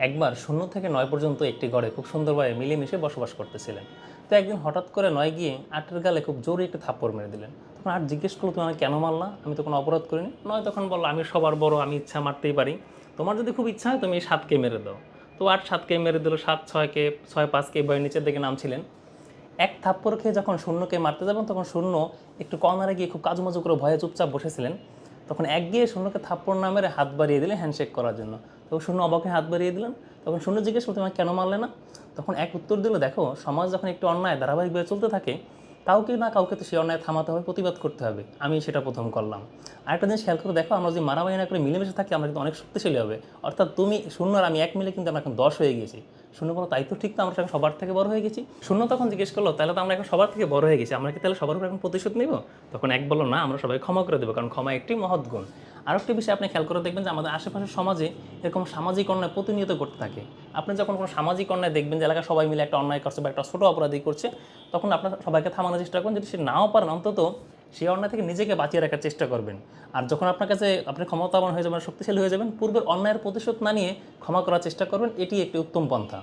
একবার ০ থেকে ৯ পর্যন্ত একটি ঘরে খুব সুন্দরভাবে মিলেমিশে বসবাস করতেছিলেন। তো একদিন হঠাৎ করে ৯ গিয়ে ৮ এর গালে খুব জোরে একটা থাপ্পড় মেরে দিলেন। তখন ৮ জিজ্ঞেস করলো, "তুমি আমাকে কেন মারলা? আমি তো কোনো অপরাধ করিনি।" ৯ তখন বলল, "আমি সবার বড়, আমি ইচ্ছা মারতেই পারি। তোমার যদি খুব ইচ্ছা হয় তুমি এই ৭ কে মেরে দাও।" তো ৮ ৭ কে মেরে দিল, ৭ ৬ কে, ৬ ৫ কে এভাবে নিচের দিকে নামছিলেন। এক থাপ্পড় খেয়ে যখন শূন্যকে মারতে যাবেন তখন শূন্য একটু কর্নারে গিয়ে খুব কাজুমাজু করে ভয়ে চুপচাপ বসেছিলেন। তখন এক গিয়ে শূন্যকে থাপ্পড় না মেরে হাত বাড়িয়ে দিলেন হ্যান্ডশেক করার জন্য। তখন শূন্য অবাক হয়ে হাত বাড়িয়ে দিলেন। তখন শূন্য জিজ্ঞেস করলো, "তুমি আমাকে কেন মারলে না?" তখন এক উত্তর দিল, "দেখো, সমাজ যখন একটু অন্যায় ধারাবাহিকভাবে চলতে থাকে, কাউকে না কাউকে তো সেই অন্যায় থামাতে হবে, প্রতিবাদ করতে হবে। আমি সেটা প্রথম করলাম। আরেকটা জিনিস খেয়াল করে দেখো, আমরা যদি মারামারি না করে মিলেমিশে থাকি আমরা কিন্তু অনেক শক্তিশালী হবে। অর্থাৎ তুমি শূন্য আর আমি এক মিলে কিন্তু আমরা এখন ১০ হয়ে গেছি।" শূন্য বলল, "তাই তো, ঠিক তো, আমরা এখন সবার থেকে বড় হয়ে গেছি।" শূন্য তখন জিজ্ঞেস করলো, "তাহলে তো আমরা এখন সবার থেকে বড় হয়ে গেছি, আমরা কি তাহলে সবার উপর এখন প্রতিশোধ নিব?" তখন এক বলল, "না, আমরা সবাই ক্ষমা করে দেবো, কারণ ক্ষমা একটি মহৎ গুণ।" আরেকটি বিষয় আপনি খেয়াল করে দেখবেন যে আমাদের আশেপাশের সমাজে এরকম সামাজিক অন্যায় প্রতিনিয়ত ঘটতে থাকে। আপনি যখন কোনো সামাজিক অন্যায় দেখবেন যে এলাকার সবাই মিলে একটা অন্যায় করছে বা একটা ছোটো অপরাধী করছে, তখন আপনার সবাইকে থামানোর চেষ্টা করবেন। যদি সে নাও পারেন, অন্তত সেই অন্যায় থেকে নিজেকে বাঁচিয়ে রাখার চেষ্টা করবেন। আর যখন আপনার কাছে আপনি ক্ষমতাবান হয়ে যাবেন, শক্তিশালী হয়ে যাবেন, পূর্বের অন্যায়ের প্রতিশোধ না নিয়ে ক্ষমা করার চেষ্টা করবেন। এটি একটি উত্তম পন্থা।